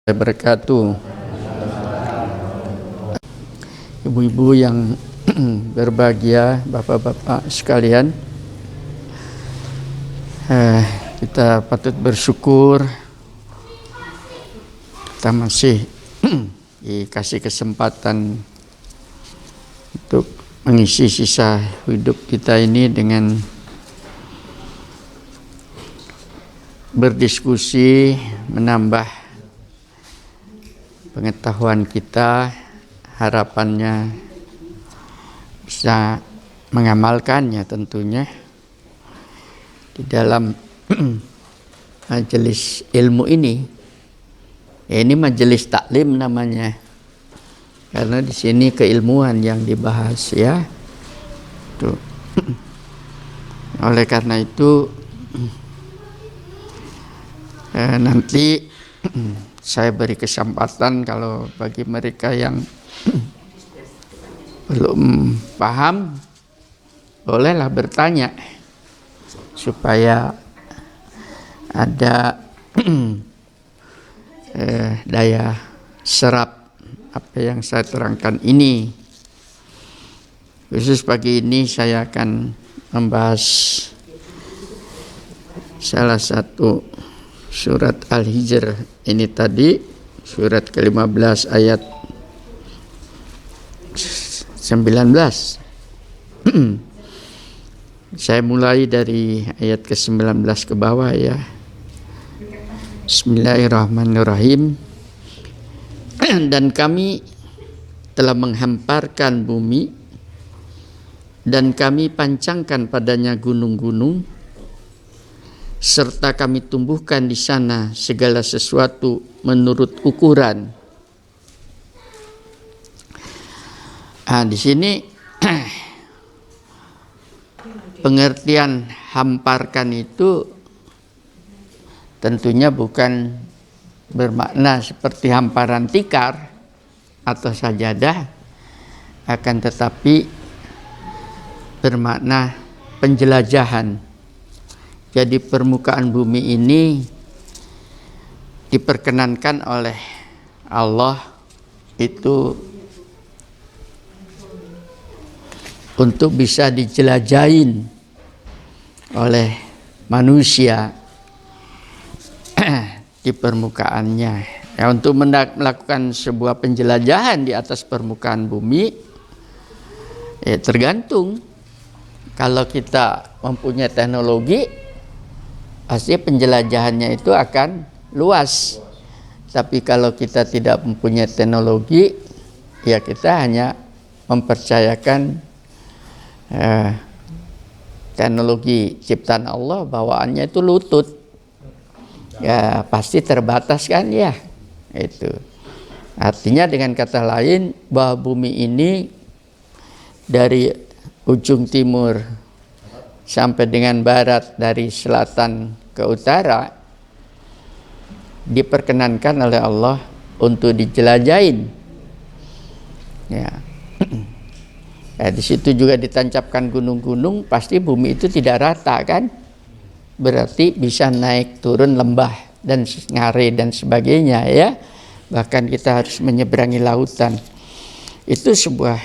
Wabarakatuh. Ibu-ibu yang berbahagia, bapak-bapak sekalian, kita patut bersyukur kita masih dikasih kesempatan untuk mengisi sisa hidup kita ini dengan berdiskusi, menambah pengetahuan kita, harapannya bisa mengamalkannya tentunya di dalam majelis ilmu ini. Ini majelis taklim namanya, karena di sini keilmuan yang dibahas ya. Tuh. Oleh karena itu nanti saya beri kesempatan kalau bagi mereka yang belum paham, bolehlah bertanya supaya ada daya serap apa yang saya terangkan ini. Khusus pagi ini saya akan membahas salah satu surat Al-Hijr ini tadi, surat ke-15 ayat 19. Saya mulai dari ayat ke-19 ke bawah ya. Bismillahirrahmanirrahim. Dan kami telah menghamparkan bumi dan kami pancangkan padanya gunung-gunung, serta kami tumbuhkan di sana segala sesuatu menurut ukuran. Di sini pengertian hamparkan itu tentunya bukan bermakna seperti hamparan tikar atau sajadah, akan tetapi bermakna penjelajahan. Jadi permukaan bumi ini diperkenankan oleh Allah itu untuk bisa dijelajahin oleh manusia di permukaannya. Ya, untuk melakukan sebuah penjelajahan di atas permukaan bumi, ya tergantung. Kalau kita mempunyai teknologi, pasti penjelajahannya itu akan luas. Tapi kalau kita tidak mempunyai teknologi, ya kita hanya mempercayakan teknologi ciptaan Allah, bawaannya itu lutut. Ya pasti terbatas kan ya. Itu. Artinya dengan kata lain bahwa bumi ini dari ujung timur sampai dengan barat, dari selatan ke utara, diperkenankan oleh Allah untuk dijelajahin. Ya. Di situ juga ditancapkan gunung-gunung, pasti bumi itu tidak rata kan? Berarti bisa naik turun lembah dan ngare dan sebagainya ya. Bahkan kita harus menyeberangi lautan. Itu sebuah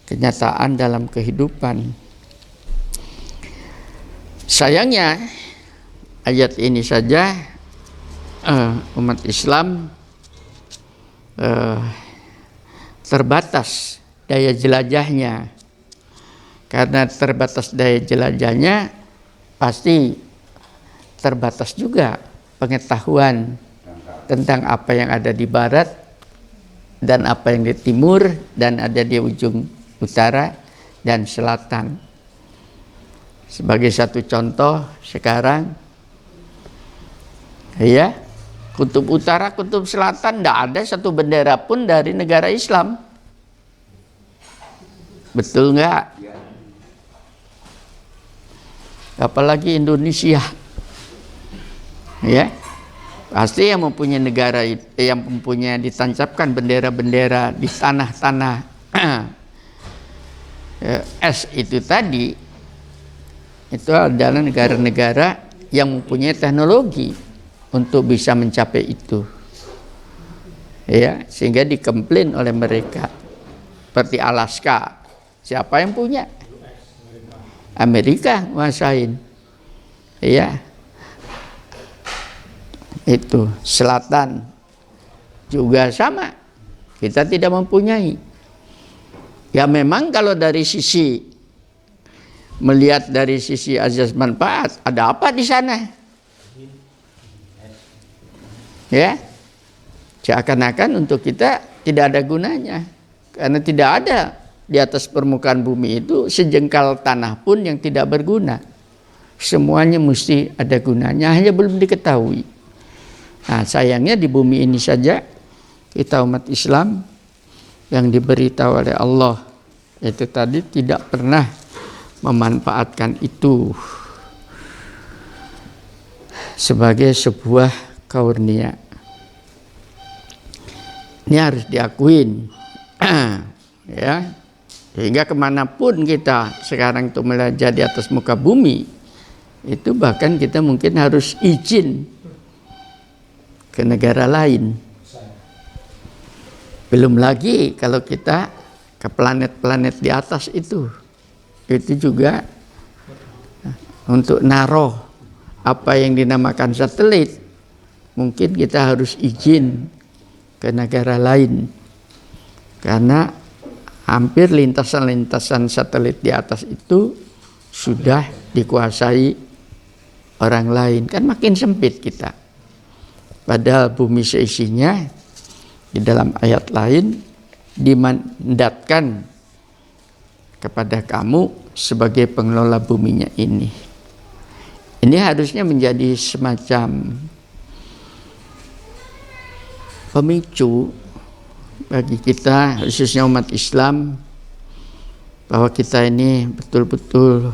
kenyataan dalam kehidupan. Sayangnya ayat ini saja umat Islam terbatas daya jelajahnya. Karena terbatas daya jelajahnya, pasti terbatas juga pengetahuan tentang apa yang ada di barat dan apa yang di timur dan ada di ujung utara dan selatan. Sebagai satu contoh sekarang, ya, kutub utara, kutub selatan, tidak ada satu bendera pun dari negara Islam. Betul nggak? Apalagi Indonesia, ya, pasti yang mempunyai negara, yang mempunyai ditancapkan bendera-bendera di tanah-tanah es itu tadi, itu adalah negara-negara yang mempunyai teknologi untuk bisa mencapai itu. Ya, sehingga dikomplain oleh mereka. Seperti Alaska, siapa yang punya? Amerika nguasain. Ya, itu selatan juga sama, kita tidak mempunyai. Ya memang kalau dari sisi melihat dari sisi azas manfaat, ada apa di sana? Ya, seakan-akan untuk kita tidak ada gunanya, karena tidak ada di atas permukaan bumi itu sejengkal tanah pun yang tidak berguna. Semuanya mesti ada gunanya, hanya belum diketahui. Nah, sayangnya di bumi ini saja kita umat Islam yang diberitahu oleh Allah itu tadi tidak pernah memanfaatkan itu sebagai sebuah karunia. Ini harus diakuin. Ya, sehingga kemanapun kita sekarang itu melajah di atas muka bumi, itu bahkan kita mungkin harus izin ke negara lain. Belum lagi kalau kita ke planet-planet di atas itu juga untuk naruh apa yang dinamakan satelit, mungkin kita harus izin ke negara lain, karena hampir lintasan-lintasan satelit di atas itu sudah dikuasai orang lain. Kan makin sempit kita, padahal bumi seisinya di dalam ayat lain dimandatkan kepada kamu sebagai pengelola buminya ini. Ini harusnya menjadi semacam pemicu bagi kita, khususnya umat Islam, bahwa kita ini betul-betul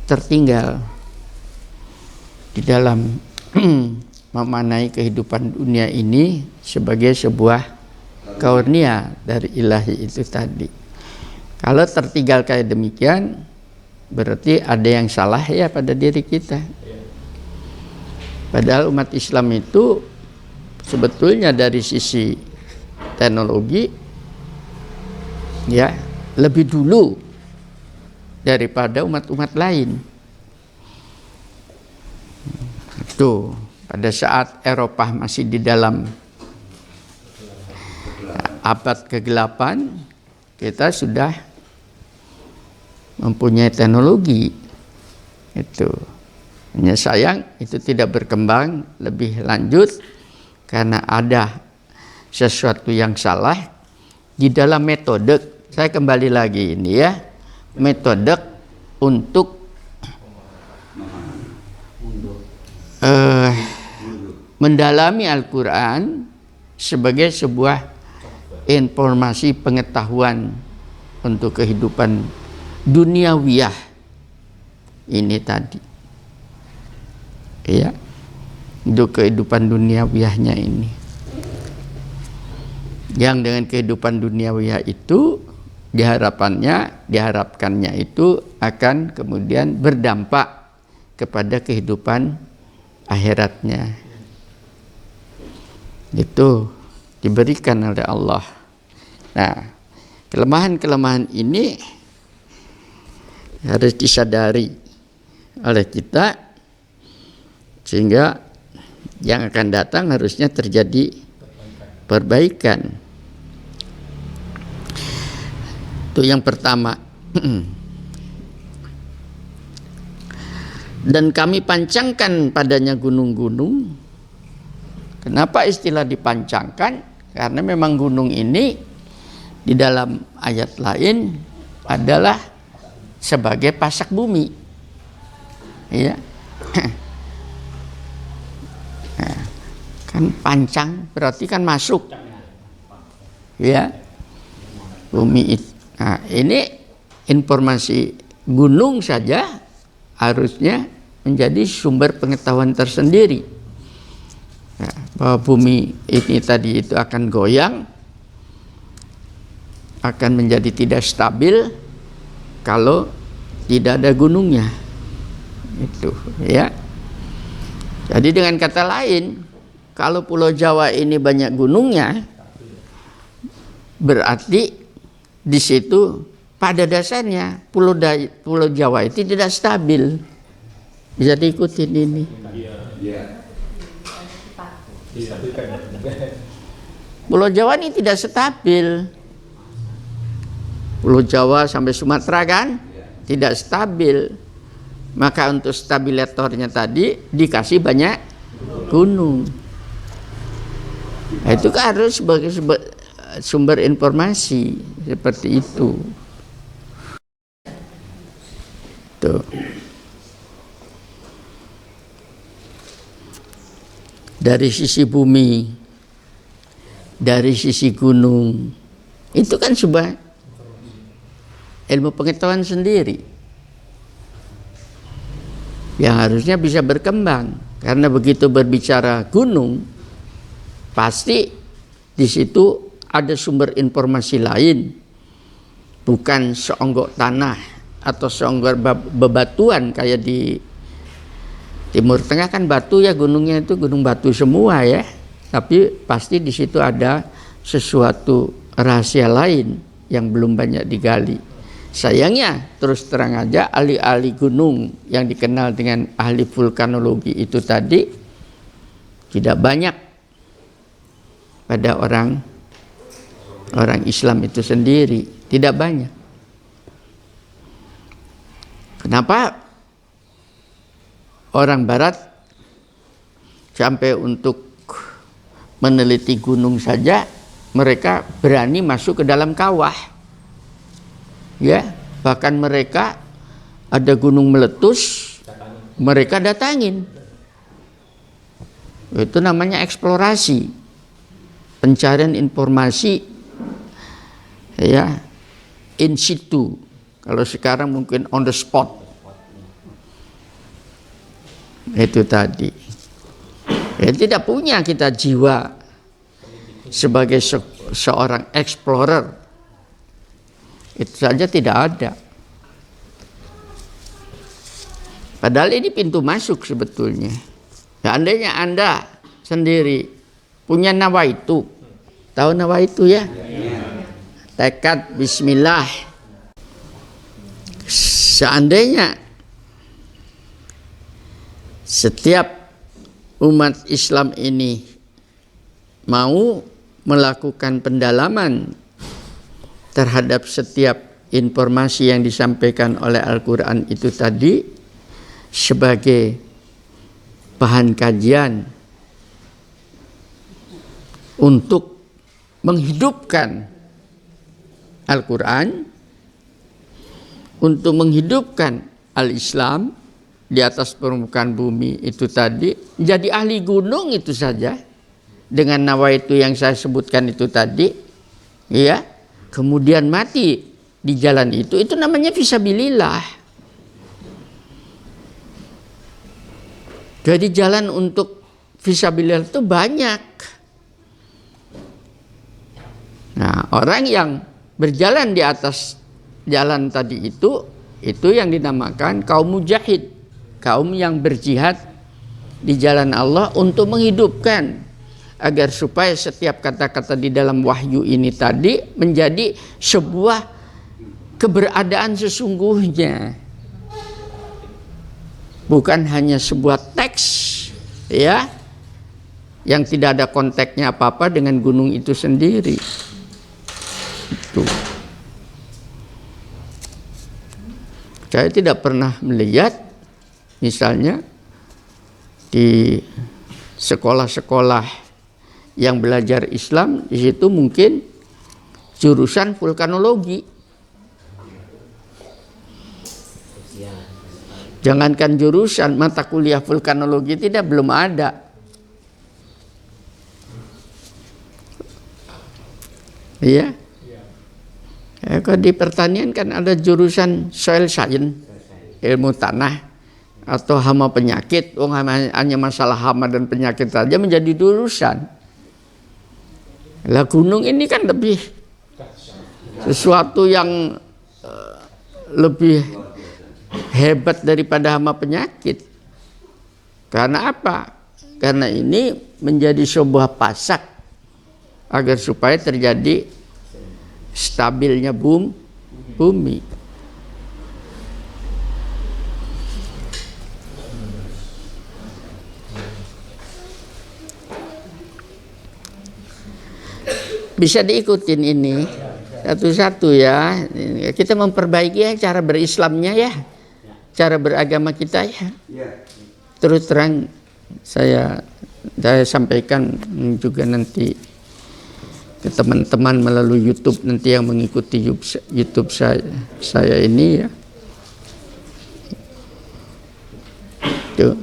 tertinggal di dalam memanai kehidupan dunia ini sebagai sebuah karunia dari ilahi itu tadi. Kalau tertinggal kayak demikian, berarti ada yang salah ya pada diri kita. Padahal umat Islam itu sebetulnya dari sisi teknologi ya lebih dulu daripada umat-umat lain. Itu pada saat Eropa masih di dalam abad kegelapan, kita sudah mempunyai teknologi. Itu hanya sayang itu tidak berkembang lebih lanjut karena ada sesuatu yang salah di dalam metode. Saya kembali lagi ini ya, metode untuk mendalami Al-Quran sebagai sebuah informasi pengetahuan untuk kehidupan duniawiyah ini tadi. Ya, untuk kehidupan duniawiyahnya ini. Yang dengan kehidupan duniawiyah itu diharapkannya itu akan kemudian berdampak kepada kehidupan akhiratnya. Itu diberikan oleh Allah. Nah, kelemahan-kelemahan ini harus disadari oleh kita, sehingga yang akan datang harusnya terjadi perbaikan. Itu yang pertama. Dan kami pancangkan padanya gunung-gunung. Kenapa istilah dipancangkan? Karena memang gunung ini di dalam ayat lain adalah sebagai pasak bumi. Ya. Kan pancang berarti kan masuk. Ya. Bumi itu. Nah, ini informasi gunung saja harusnya menjadi sumber pengetahuan tersendiri. Ya, bahwa bumi ini tadi itu akan goyang, akan menjadi tidak stabil kalau tidak ada gunungnya. Itu ya. Jadi dengan kata lain, kalau Pulau Jawa ini banyak gunungnya, berarti di situ pada dasarnya Pulau Jawa itu tidak stabil. Bisa diikutin ini. Pulau Jawa ini tidak stabil. Pulau Jawa sampai Sumatera kan tidak stabil. Maka untuk stabilatornya tadi dikasih banyak gunung. Nah, itu kan harus sebagai sumber informasi seperti itu. Tuh. Dari sisi bumi, dari sisi gunung, itu kan sebuah ilmu pengetahuan sendiri yang harusnya bisa berkembang. Karena begitu berbicara gunung, pasti di situ ada sumber informasi lain, bukan seonggok tanah atau seonggok bebatuan kayak di Timur Tengah kan batu ya, gunungnya itu gunung batu semua ya. Tapi pasti di situ ada sesuatu rahasia lain yang belum banyak digali. Sayangnya terus terang aja ahli-ahli gunung yang dikenal dengan ahli vulkanologi itu tadi tidak banyak pada orang Islam itu sendiri, tidak banyak. Kenapa orang Barat sampai untuk meneliti gunung saja mereka berani masuk ke dalam kawah? Ya, bahkan mereka ada gunung meletus, mereka datangin. Itu namanya eksplorasi, pencarian informasi, ya, in situ. Kalau sekarang mungkin on the spot. Itu tadi. Ya, tidak punya kita jiwa sebagai seorang explorer. Itu saja tidak ada. Padahal ini pintu masuk sebetulnya. Seandainya Anda sendiri punya nawaitu. Tahu nawaitu ya? Tekad bismillah. Seandainya setiap umat Islam ini mau melakukan pendalaman terhadap setiap informasi yang disampaikan oleh Al-Quran itu tadi sebagai bahan kajian untuk menghidupkan Al-Quran, untuk menghidupkan Al-Islam di atas permukaan bumi itu tadi, jadi ahli gunung itu saja dengan nawaitu yang saya sebutkan itu tadi, ya. Kemudian mati di jalan itu namanya fisabilillah. Jadi jalan untuk fisabilillah itu banyak. Nah, orang yang berjalan di atas jalan tadi itu yang dinamakan kaum mujahid, kaum yang berjihad di jalan Allah untuk menghidupkan, agar supaya setiap kata-kata di dalam wahyu ini tadi menjadi sebuah keberadaan sesungguhnya, bukan hanya sebuah teks ya yang tidak ada konteksnya apa-apa dengan gunung itu sendiri. Itu. Saya tidak pernah melihat misalnya di sekolah-sekolah yang belajar Islam, di situ mungkin jurusan vulkanologi. Jangankan jurusan, mata kuliah vulkanologi belum ada. Iya. Ya, kalau di pertanian kan ada jurusan soil science, ilmu tanah atau hama penyakit. Hanya masalah hama dan penyakit saja menjadi jurusan. Lah gunung ini kan lebih sesuatu yang lebih hebat daripada hama penyakit. Karena apa? karena ini menjadi sebuah pasak agar supaya terjadi stabilnya bumi. Bisa diikutin ini satu-satu ya. Kita memperbaiki ya cara berislamnya ya, cara beragama kita ya. Terus terang saya sampaikan juga nanti ke teman-teman melalui YouTube nanti yang mengikuti YouTube saya ini ya. Itu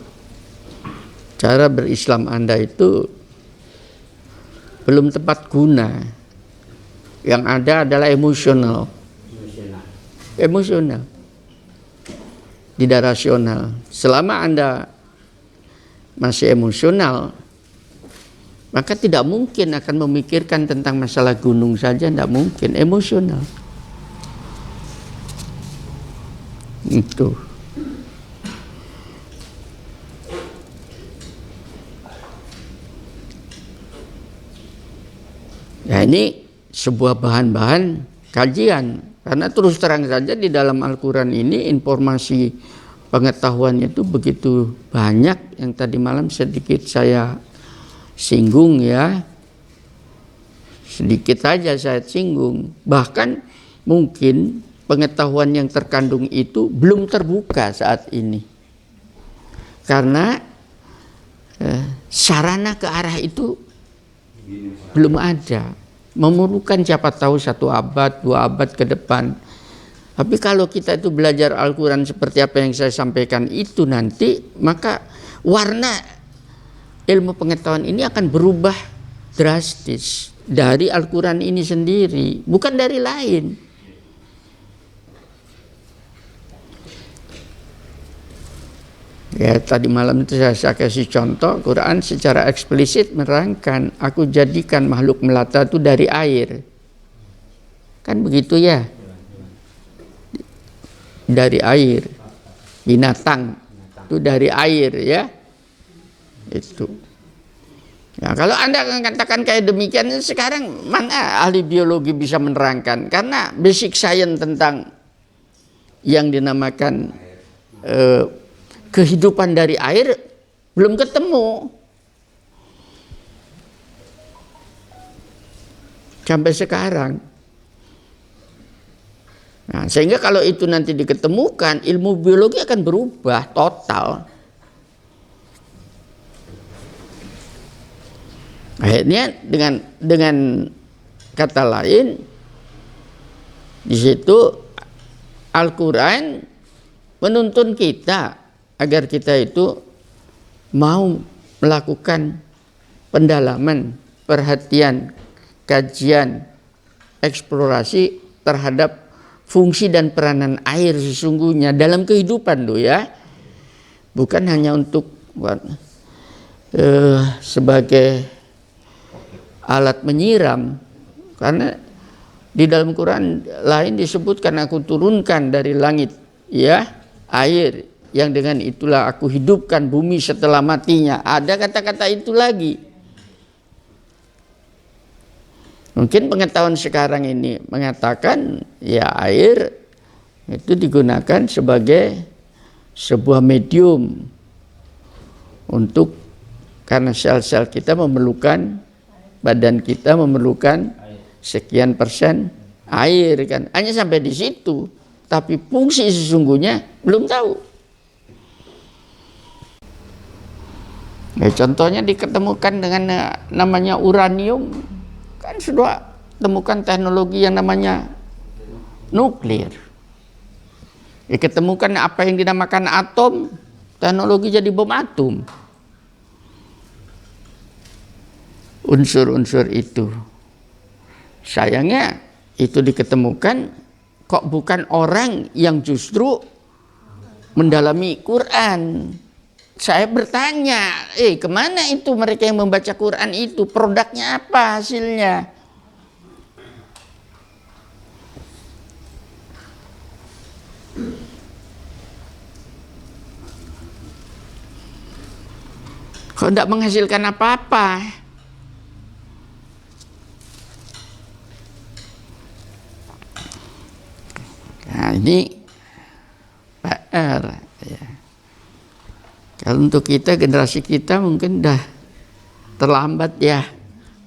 cara berislam Anda itu belum tepat guna. Yang ada adalah emosional. Tidak rasional. Selama Anda masih emosional, maka tidak mungkin akan memikirkan tentang masalah gunung saja, tidak mungkin. Emosional. Itu. Ya ini sebuah bahan-bahan kajian, karena terus terang saja di dalam Al-Quran ini informasi pengetahuannya itu begitu banyak. Yang tadi malam sedikit saya singgung ya, sedikit saja saya singgung. Bahkan mungkin pengetahuan yang terkandung itu belum terbuka saat ini, karena sarana ke arah itu belum ada. Memerlukan siapa tahu 1 abad, 2 abad ke depan. Tapi kalau kita itu belajar Al-Quran seperti apa yang saya sampaikan itu nanti, maka warna ilmu pengetahuan ini akan berubah drastis dari Al-Quran ini sendiri, bukan dari lain. Ya, tadi malam itu saya kasih contoh, Quran secara eksplisit menerangkan, aku jadikan makhluk melata itu dari air. Kan begitu ya? Dari air. Binatang itu dari air ya. Itu. Ya, kalau Anda mengatakan kayak demikian, sekarang mana ahli biologi bisa menerangkan? Karena basic science tentang yang dinamakan kehidupan dari air belum ketemu sampai sekarang. Nah, sehingga kalau itu nanti diketemukan, ilmu biologi akan berubah total. Akhirnya dengan kata lain, di situ Al-Quran menuntun kita agar kita itu mau melakukan pendalaman, perhatian, kajian, eksplorasi terhadap fungsi dan peranan air sesungguhnya dalam kehidupan loh ya. Bukan hanya untuk sebagai alat menyiram, karena di dalam Quran lain disebutkan aku turunkan dari langit ya air yang dengan itulah aku hidupkan bumi setelah matinya. Ada kata-kata itu lagi. Mungkin pengetahuan sekarang ini mengatakan ya air itu digunakan sebagai sebuah medium untuk, karena sel-sel kita memerlukan, badan kita memerlukan sekian persen air kan. Hanya sampai di situ. Tapi fungsi sesungguhnya belum tahu. Ya, contohnya diketemukan dengan namanya uranium, kan sudah temukan teknologi yang namanya nuklir. Diketemukan apa yang dinamakan atom, teknologi jadi bom atom. Unsur-unsur itu, sayangnya itu diketemukan kok bukan orang yang justru mendalami Quran. Saya bertanya, kemana itu mereka yang membaca Quran itu? Produknya apa hasilnya? Tidak menghasilkan apa-apa. Nah ini PR ya. Kalau untuk kita, generasi kita mungkin dah terlambat ya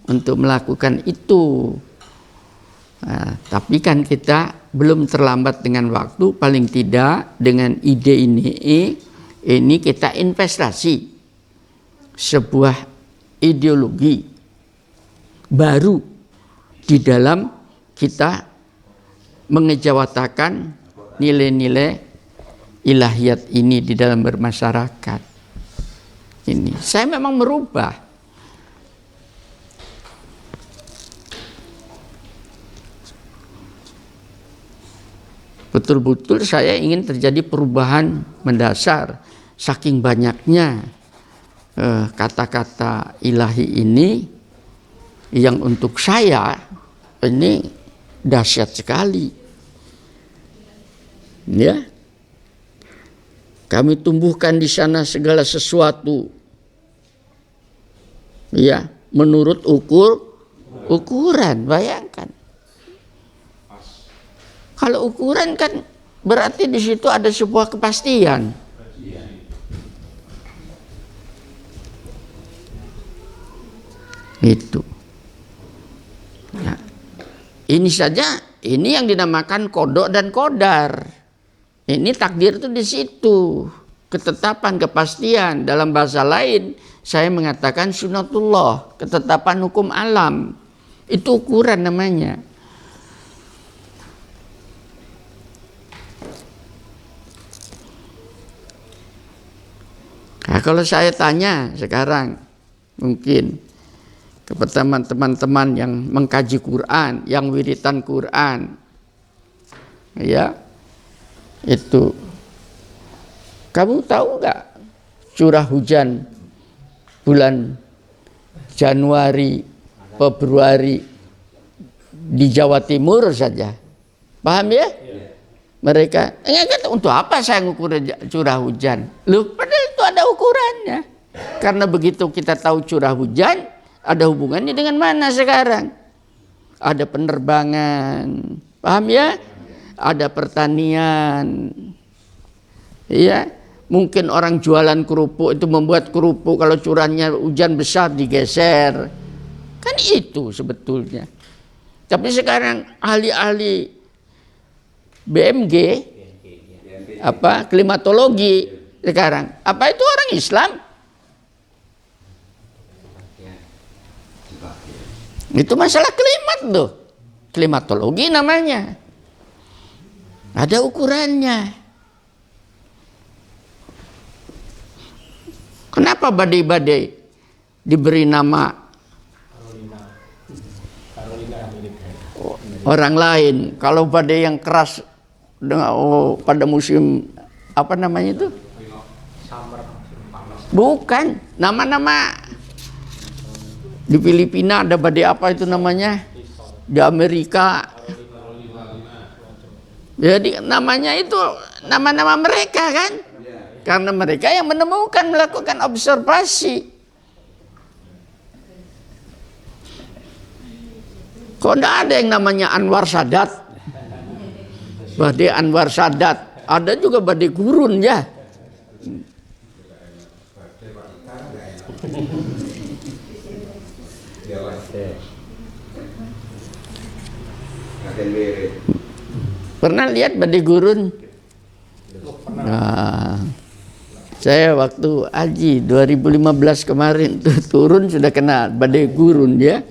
untuk melakukan itu. Nah, tapi kan kita belum terlambat dengan waktu, paling tidak dengan ide ini kita investasi sebuah ideologi baru di dalam kita mengejawatakan nilai-nilai ilahiyat ini di dalam bermasyarakat. Ini saya memang merubah. Betul-betul saya ingin terjadi perubahan mendasar. Saking banyaknya kata-kata ilahi ini yang untuk saya ini dahsyat sekali. Ya. Kami tumbuhkan di sana segala sesuatu. Ya, menurut ukuran, bayangkan. Kalau ukuran kan berarti di situ ada sebuah kepastian. Itu. Ya. Ini saja, ini yang dinamakan kodok dan kodar. Ini takdir itu di situ. Ketetapan, kepastian. Dalam bahasa lain, saya mengatakan sunnatullah, ketetapan hukum alam. Itu ukuran namanya. Nah, kalau saya tanya sekarang, mungkin kepada teman-teman yang mengkaji Quran, yang wiritan Quran, ya, itu, kamu tahu nggak curah hujan bulan Januari, Februari di Jawa Timur saja, paham ya? Mereka, untuk apa saya ngukur curah hujan? Loh, padahal itu ada ukurannya. Karena begitu kita tahu curah hujan, ada hubungannya dengan mana sekarang? Ada penerbangan, paham ya? Ada pertanian, ya. Mungkin orang jualan kerupuk itu membuat kerupuk kalau curahnya hujan besar digeser, kan itu sebetulnya. Tapi sekarang ahli-ahli BMG, klimatologi sekarang, apa itu orang Islam? Itu masalah klimat tuh, klimatologi namanya. Ada ukurannya. Kenapa badai-badai diberi nama orang lain? Kalau badai yang keras pada musim apa namanya itu? Bukan, nama-nama. Di Filipina ada badai apa itu namanya? Di Amerika. Jadi namanya itu nama-nama mereka kan? Karena mereka yang menemukan, melakukan observasi. Kok enggak ada yang namanya Anwar Sadat? Badai Anwar Sadat. Ada juga badai gurun ya. Pernah lihat badai gurun? Nah, saya waktu haji 2015 kemarin tuh turun sudah kena badai gurun ya.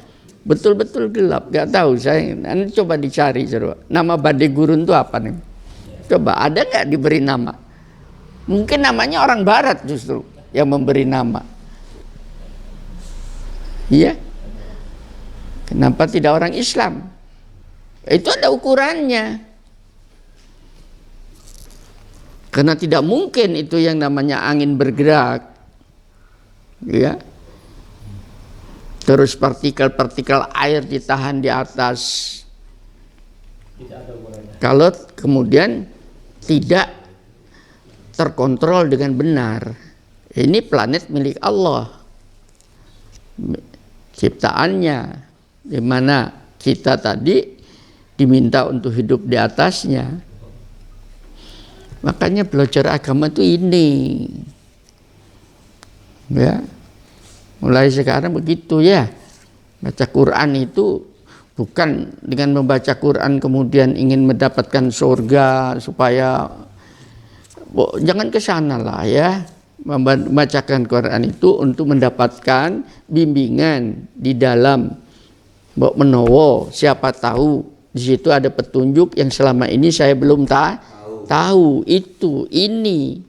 Betul-betul gelap, gak tahu saya. Nanti coba dicari coba. Nama badai gurun itu apa nih? Coba ada nggak diberi nama? Mungkin namanya orang Barat justru yang memberi nama. Iya. Kenapa tidak orang Islam? Itu ada ukurannya. Karena tidak mungkin itu yang namanya angin bergerak. Ya. Terus partikel-partikel air ditahan di atas. Kalau kemudian tidak terkontrol dengan benar. Ini planet milik Allah. ciptaannya, di mana kita tadi diminta untuk hidup di atasnya. Makanya belajar agama itu ini, ya, mulai sekarang begitu ya. Baca Quran itu bukan dengan membaca Quran kemudian ingin mendapatkan surga, supaya jangan ke sana lah ya. Membacakan Quran itu untuk mendapatkan bimbingan di dalam mbok menowo, siapa tahu di situ ada petunjuk yang selama ini saya belum tahu itu ini,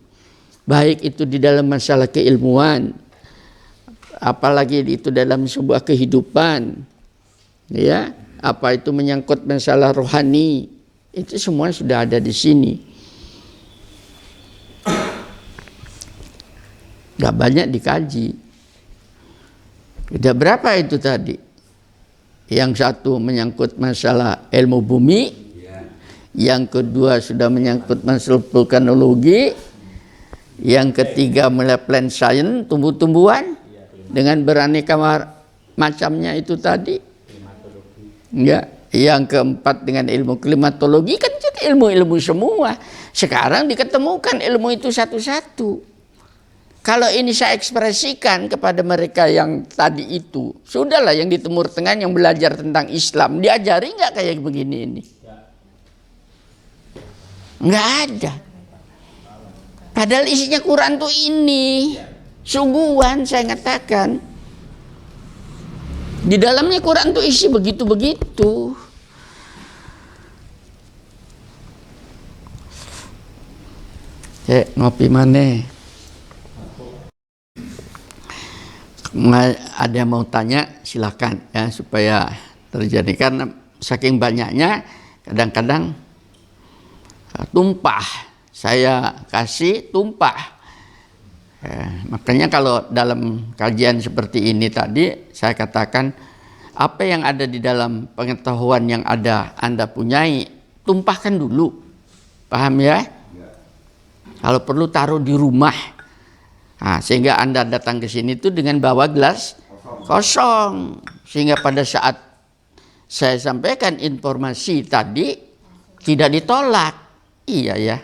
baik itu di dalam masalah keilmuan, apalagi itu dalam sebuah kehidupan, ya, apa itu menyangkut masalah rohani, itu semua sudah ada di sini. Gak banyak dikaji. Udah berapa itu tadi? Yang satu menyangkut masalah ilmu bumi, yang kedua sudah menyangkut masalah vulkanologi, yang ketiga mulai plant science, tumbuh-tumbuhan dengan beraneka macamnya itu tadi. Ya, yang keempat dengan ilmu klimatologi, kan itu ilmu-ilmu semua. Sekarang diketemukan ilmu itu satu-satu. Kalau ini saya ekspresikan kepada mereka yang tadi itu, sudahlah yang di Timur Tengah yang belajar tentang Islam, diajari nggak kayak begini ini? Nggak ada. Padahal isinya Quran tuh ini, sungguhan saya katakan. Di dalamnya Quran tuh isi begitu-begitu. Ngopi maneh. Ada yang mau tanya silakan ya, supaya terjadi, karena saking banyaknya kadang-kadang tumpah, saya kasih tumpah ya, makanya kalau dalam kajian seperti ini tadi saya katakan apa yang ada di dalam pengetahuan yang ada Anda punyai, tumpahkan dulu, paham ya? Kalau perlu taruh di rumah. Nah, sehingga Anda datang ke sini itu dengan bawa gelas kosong, sehingga pada saat saya sampaikan informasi tadi tidak ditolak. Iya ya,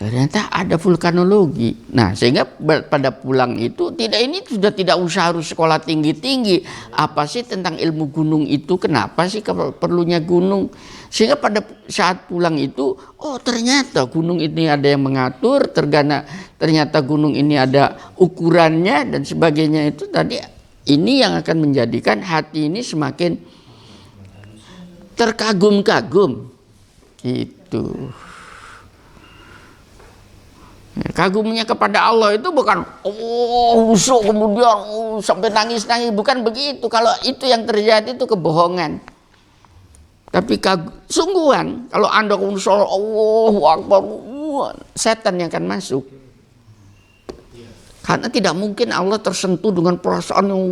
ternyata ada vulkanologi. Nah, sehingga pada pulang itu ini sudah tidak usah harus sekolah tinggi-tinggi. Apa sih tentang ilmu gunung itu? Kenapa sih perlunya gunung? Sehingga pada saat pulang itu, oh ternyata gunung ini ada yang mengatur, ternyata gunung ini ada ukurannya dan sebagainya. Itu tadi ini yang akan menjadikan hati ini semakin terkagum-kagum gitu. Kagumnya kepada Allah itu bukan husuk kemudian sampai nangis-nangis, bukan begitu. Kalau itu yang terjadi itu kebohongan. Tapi sungguhan, kalau Anda sholat Allahu Akbar, setan yang akan masuk. Karena tidak mungkin Allah tersentuh dengan perasaan yang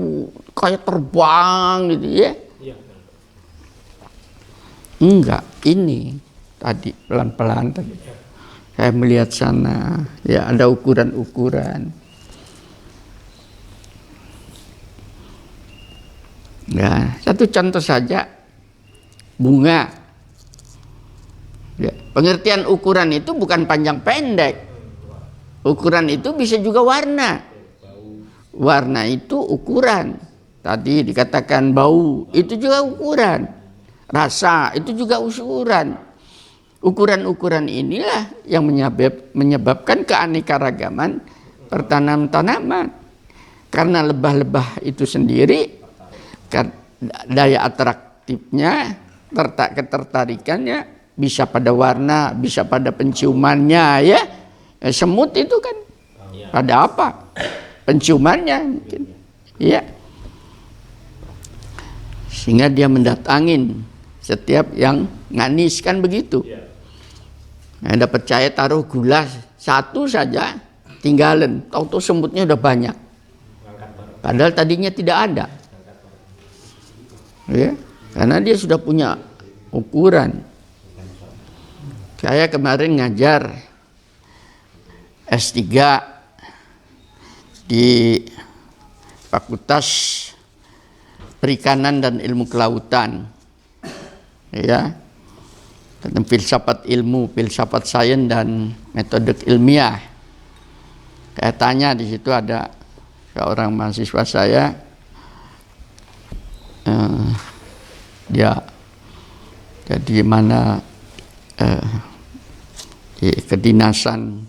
kayak terbang gitu ya. Enggak, ini tadi pelan-pelan tadi. Saya melihat sana, ya ada ukuran-ukuran. Ya, satu contoh saja. Bunga, ya, pengertian ukuran itu bukan panjang pendek. Ukuran itu bisa juga warna. Warna itu ukuran. Tadi dikatakan bau, itu juga ukuran. Rasa, itu juga ukuran. Ukuran-ukuran inilah yang menyebabkan keanekaragaman pertanam-tanaman. Karena lebah-lebah itu sendiri, daya atraktifnya, ketertarikannya bisa pada warna, bisa pada penciumannya ya. Semut itu kan pada apa? Penciumannya mungkin. Ya. Sehingga dia mendatangin setiap yang nganis kan begitu. Anda percaya taruh gula satu saja, tinggalan, tahu-tahu semutnya udah banyak. Padahal tadinya tidak ada. Ya. Karena dia sudah punya ukuran. Saya kemarin ngajar S3 di Fakultas Perikanan dan Ilmu Kelautan, ya, tentang filsafat ilmu, filsafat sains dan metode ilmiah. Saya tanya di situ ada seorang mahasiswa saya, dia jadi mana di kedinasan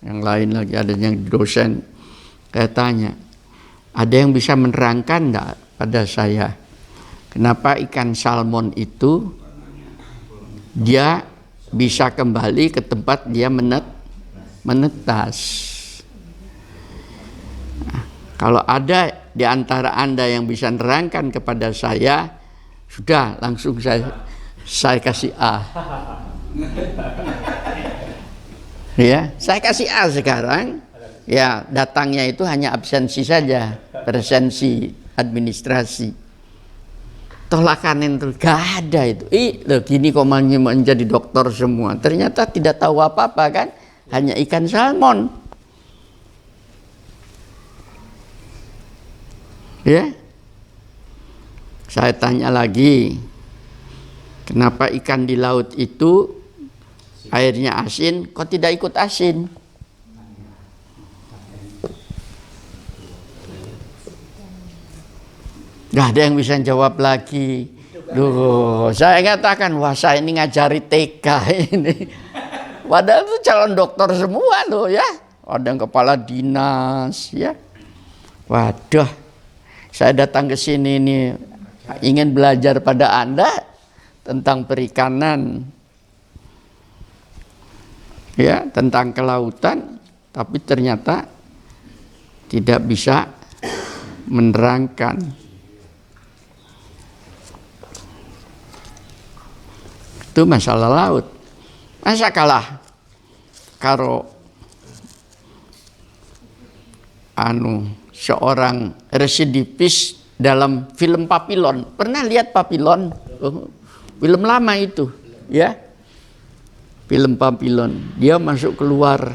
yang lain lagi, ada yang dosen. Saya tanya, ada yang bisa menerangkan enggak pada saya kenapa ikan salmon itu dia bisa kembali ke tempat dia menetas? Nah, kalau ada di antara Anda yang bisa menerangkan kepada saya, sudah langsung saya kasih A. Ya, saya kasih A sekarang. Ya, datangnya itu hanya absensi saja, presensi administrasi. Tolakan itu gak ada itu. Loh, gini kok menjadi dokter semua. Ternyata tidak tahu apa-apa kan? Hanya ikan salmon. Ya. Saya tanya lagi. Kenapa ikan di laut itu airnya asin, kok tidak ikut asin? Gak ada yang bisa jawab lagi. Duh, saya katakan, wah saya ini ngajari TK ini. Padahal itu calon dokter semua loh ya. Ada yang kepala dinas ya. Waduh, saya datang ke sini ini ingin belajar pada Anda tentang perikanan, ya, tentang kelautan, tapi ternyata tidak bisa menerangkan. Itu masalah laut. Masa kalah karo seorang residivis dalam film Papillon. Pernah lihat Papillon? Film lama itu, ya. Film Papillon. Dia masuk keluar.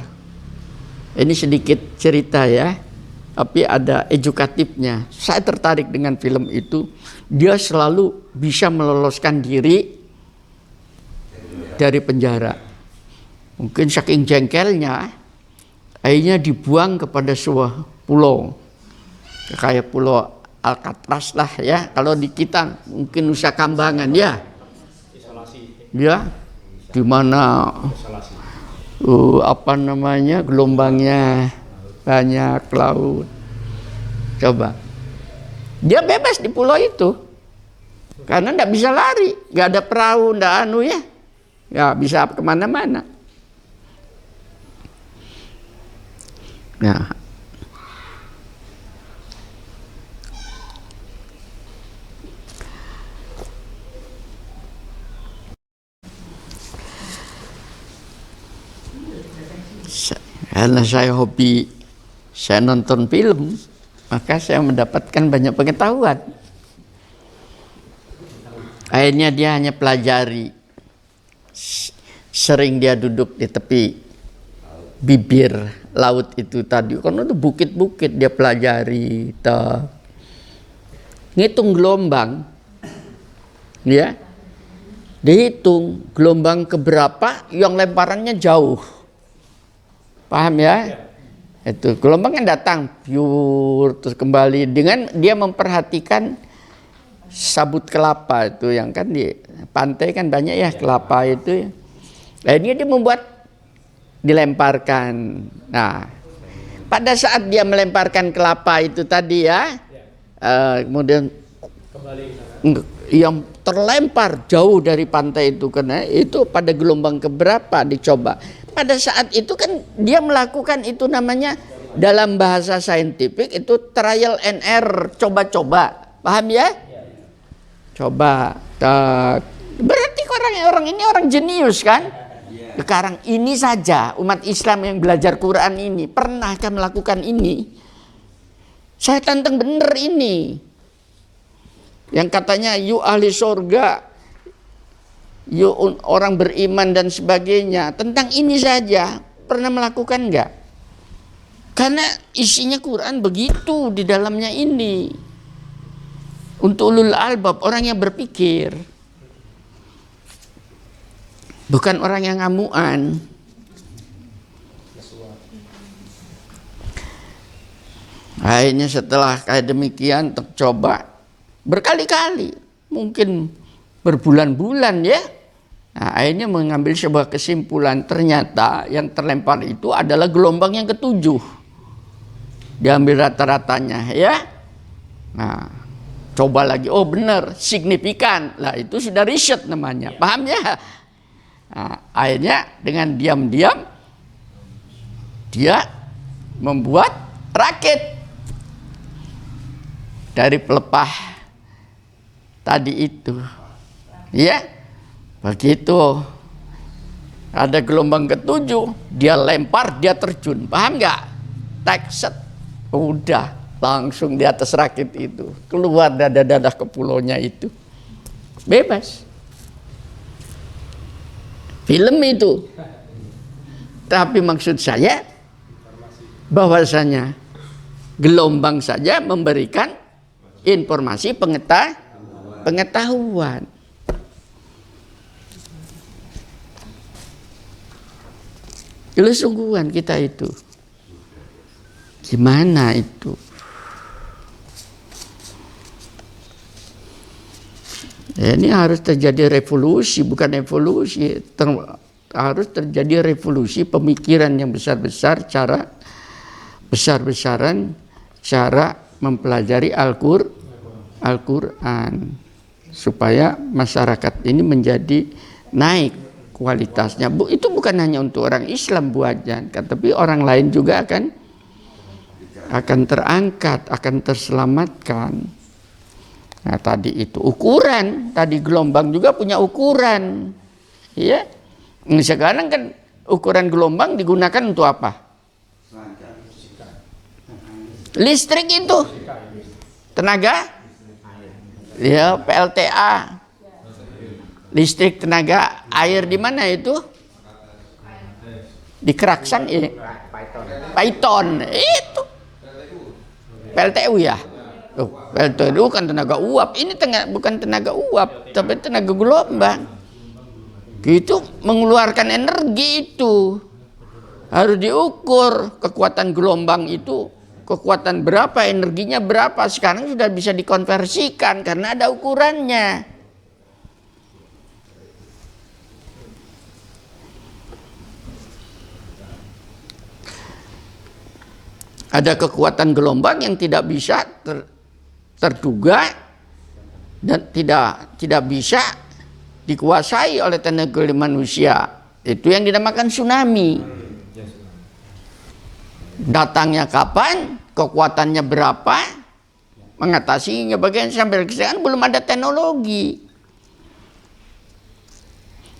Ini sedikit cerita ya, tapi ada edukatifnya. Saya tertarik dengan film itu. Dia selalu bisa meloloskan diri dari penjara. Mungkin saking jengkelnya, akhirnya dibuang kepada sebuah pulau, kayak pulau Alcatraz lah ya. Kalau di kita mungkin Nusa Kambangan ya, ya, di mana gelombangnya banyak, laut. Coba, dia bebas di pulau itu karena nggak bisa lari, nggak ada perahu, nggak ya bisa kemana-mana. Nah, karena saya hobi, saya nonton film, maka saya mendapatkan banyak pengetahuan. Akhirnya dia hanya pelajari. Sering dia duduk di tepi bibir laut itu tadi, karena itu bukit-bukit, dia pelajari, ngitung gelombang, ya, dihitung gelombang keberapa yang lemparannya jauh, paham ya? Itu gelombang yang datang, pure, terus kembali, dengan dia memperhatikan sabut kelapa itu yang kan di pantai kan banyak ya kelapa itu. Akhirnya dia membuat dilemparkan. Nah, pada saat dia melemparkan kelapa itu tadi ya, kemudian yang terlempar jauh dari pantai itu, karena itu pada gelombang keberapa dicoba. Pada saat itu kan dia melakukan itu namanya dalam bahasa saintifik itu trial and error, coba-coba, paham ya? Coba, berarti orang ini orang jenius kan? Sekarang ini saja umat Islam yang belajar Quran ini pernahkah melakukan ini? Saya tantang bener ini. Yang katanya you ahli surga, you orang beriman dan sebagainya. Tentang ini saja pernah melakukan enggak? Karena isinya Quran begitu di dalamnya ini. Untuk ulul albab, orang yang berpikir. Bukan orang yang ngamuan. Akhirnya setelah kayak demikian tercoba berkali-kali, mungkin berbulan-bulan ya. Nah, akhirnya mengambil sebuah kesimpulan, ternyata yang terlempar itu adalah gelombang yang ketujuh. Diambil rata-ratanya ya. Nah, coba lagi, oh benar, signifikan. Lah itu sudah riset namanya, paham ya? Nah, akhirnya dengan diam-diam dia membuat rakit dari pelepah tadi itu, ya. Begitu ada gelombang ketujuh, dia lempar, dia terjun, paham nggak? Tekset, udah langsung di atas rakit itu, keluar dadah-dadah ke pulaunya itu, bebas. Film itu. Tapi maksud saya bahwasanya gelombang saja memberikan informasi pengetahuan. Itu sungguhan kita itu. Gimana itu? Ya, ini harus terjadi revolusi, bukan evolusi. Harus terjadi revolusi pemikiran yang besar-besar, cara besar-besaran, cara mempelajari Al-Quran. Supaya masyarakat ini menjadi naik kualitasnya. Itu bukan hanya untuk orang Islam buatnya, tapi orang lain juga akan terangkat, akan terselamatkan. Nah tadi itu ukuran, tadi gelombang juga punya ukuran, ya. Sekarang kan ukuran gelombang digunakan untuk apa? Listrik itu, tenaga, ya PLTA, listrik tenaga air di mana itu? Di Keraksan ini, Python itu, PLTU ya. Oh, PLTU kan tenaga uap. Ini bukan tenaga uap, tapi tenaga gelombang. Itu mengeluarkan energi itu. Harus diukur kekuatan gelombang itu. Kekuatan berapa, energinya berapa. Sekarang sudah bisa dikonversikan karena ada ukurannya. Ada kekuatan gelombang yang tidak bisa terduga dan tidak bisa dikuasai oleh tenaga manusia. Itu yang dinamakan tsunami. Datangnya kapan, kekuatannya berapa, mengatasinya bagaimana, sampai sekarang belum ada teknologi.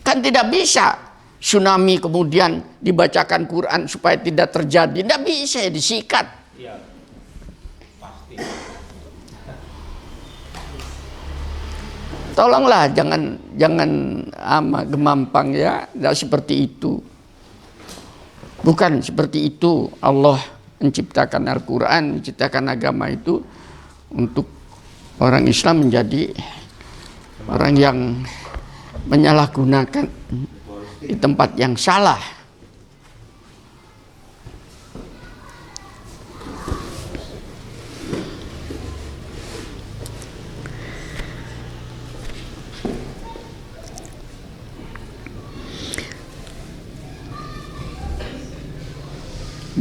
Kan tidak bisa tsunami kemudian dibacakan Quran supaya tidak terjadi, tidak bisa, disikat. Iya, pasti. Tolonglah jangan gemampang ya, tidak seperti itu. Bukan seperti itu. Allah menciptakan Al-Quran, menciptakan agama itu untuk orang Islam menjadi orang yang menyalahgunakan di tempat yang salah.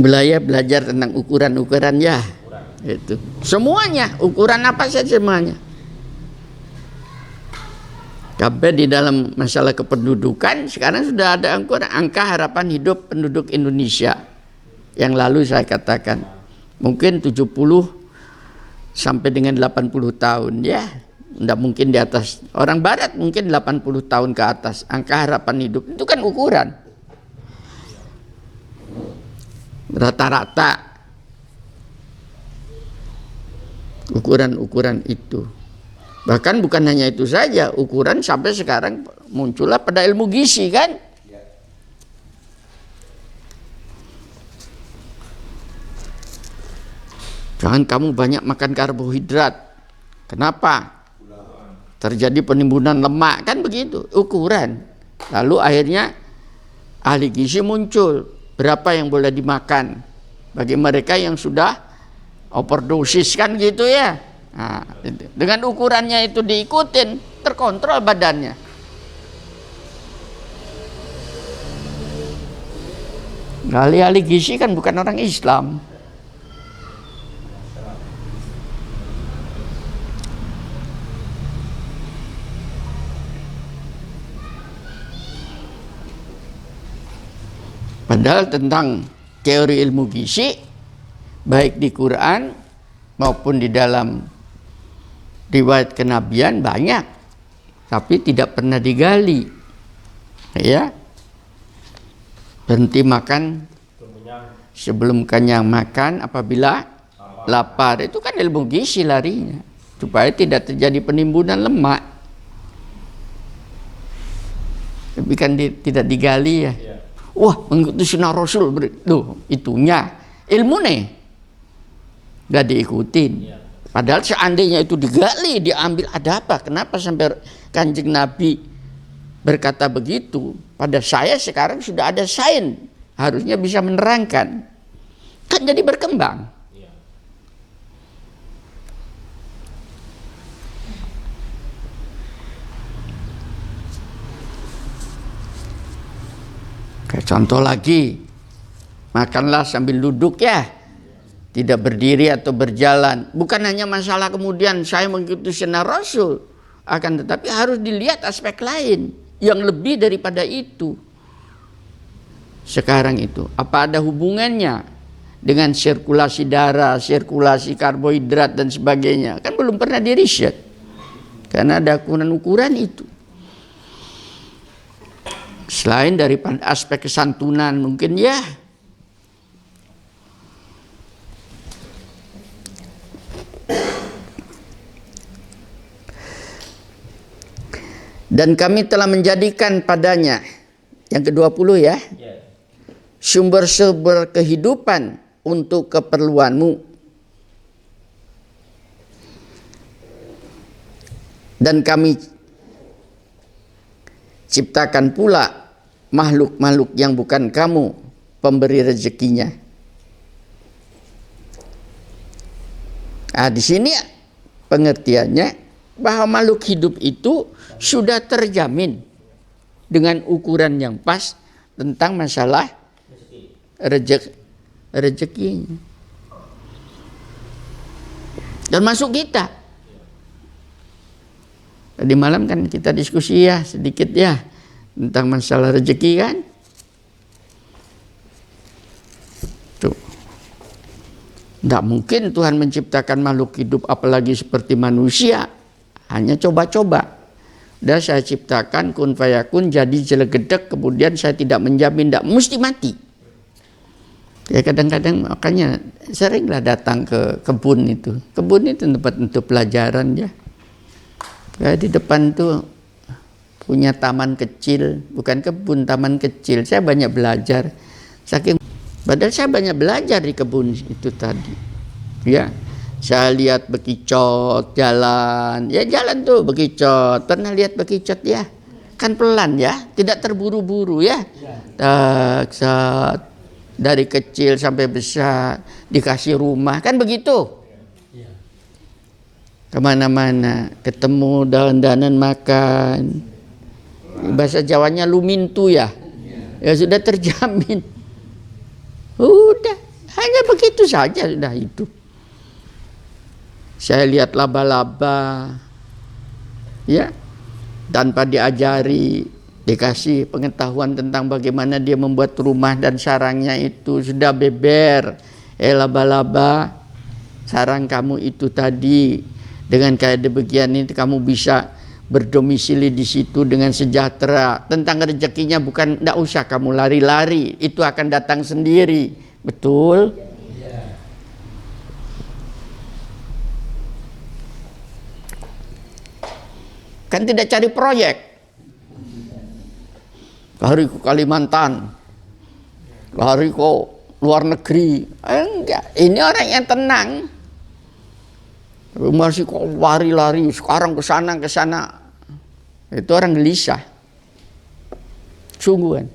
Belajar tentang ukuran-ukuran ya. Itu. Semuanya, ukuran apa saja semuanya. Sampai di dalam masalah kependudukan, sekarang sudah ada angka harapan hidup penduduk Indonesia. Yang lalu saya katakan, mungkin 70 sampai dengan 80 tahun ya. Tidak mungkin di atas. Orang Barat mungkin 80 tahun ke atas. Angka harapan hidup, itu kan ukuran. Rata-rata. Ukuran-ukuran itu. Bahkan bukan hanya itu saja, ukuran sampai sekarang muncullah pada ilmu gizi kan. Jangan kamu banyak makan karbohidrat. Kenapa? Terjadi penimbunan lemak, kan begitu ukuran. Lalu akhirnya ahli gizi muncul, berapa yang boleh dimakan bagi mereka yang sudah overdosis, kan gitu ya. Nah, dengan ukurannya itu diikutin, terkontrol badannya. Ahli gizi kan bukan orang Islam. Padahal tentang teori ilmu gizi, baik di Quran maupun di dalam riwayat kenabian banyak, tapi tidak pernah digali. Ya, berhenti makan sebelum kenyang, makan apabila lapar. Itu kan ilmu gizi larinya, supaya tidak terjadi penimbunan lemak. Tapi kan tidak digali ya. Wah, mengikuti sunnah Rasul, tuh itunya ilmu nih, nggak diikutin. Padahal seandainya itu digali, diambil, ada apa? Kenapa sampai Kanjeng Nabi berkata begitu? Pada saya sekarang sudah ada sains, harusnya bisa menerangkan. Kan jadi berkembang. Contoh lagi, makanlah sambil duduk ya, tidak berdiri atau berjalan. Bukan hanya masalah kemudian saya mengikuti sunnah Rasul, akan tetapi harus dilihat aspek lain yang lebih daripada itu. Sekarang itu, apa ada hubungannya dengan sirkulasi darah, sirkulasi karbohidrat dan sebagainya? Kan belum pernah diriset, karena ada ukuran-ukuran itu. Selain dari aspek kesantunan mungkin ya. Dan kami telah menjadikan padanya, yang ke-20 ya, sumber-sumber kehidupan untuk keperluanmu. Dan kami ciptakan pula makhluk-makhluk yang bukan kamu pemberi rezekinya. Nah, di sini pengertiannya bahwa makhluk hidup itu sudah terjamin dengan ukuran yang pas tentang masalah rezekinya. Termasuk kita. Tadi malam kan kita diskusi ya sedikit ya tentang masalah rezeki kan. Tuh. Tidak mungkin Tuhan menciptakan makhluk hidup apalagi seperti manusia. Hanya coba-coba. Dan saya ciptakan kun fayakun jadi jelegedek, kemudian saya tidak menjamin, tidak mesti mati. Ya kadang-kadang makanya seringlah datang ke kebun itu. Kebun itu tempat untuk pelajaran ya. Kayak di depan tuh punya taman kecil, bukan kebun, taman kecil. Saya banyak belajar. Padahal saya banyak belajar di kebun itu tadi. Ya, saya lihat bekicot jalan. Ya jalan tuh bekicot. Pernah lihat bekicot ya? Kan pelan ya, tidak terburu-buru ya. Dari kecil sampai besar dikasih rumah kan begitu. Kemana-mana ketemu daun-daunan makan, bahasa Jawanya lumintu ya, ya sudah terjamin. Udah hanya begitu saja sudah hidup. Saya lihat laba-laba, ya tanpa diajari, dikasih pengetahuan tentang bagaimana dia membuat rumah dan sarangnya itu sudah beber. Laba-laba, sarang kamu itu tadi. Dengan kayak demikian ini kamu bisa berdomisili di situ dengan sejahtera. Tentang rezekinya bukan, tidak usah kamu lari-lari, itu akan datang sendiri. Betul? Kan tidak cari proyek. Lari ke Kalimantan, lari ke luar negeri. Enggak, ini orang yang tenang. Masih kok lari-lari, sekarang ke sana ke sana. Itu orang gelisah. Sungguh kan.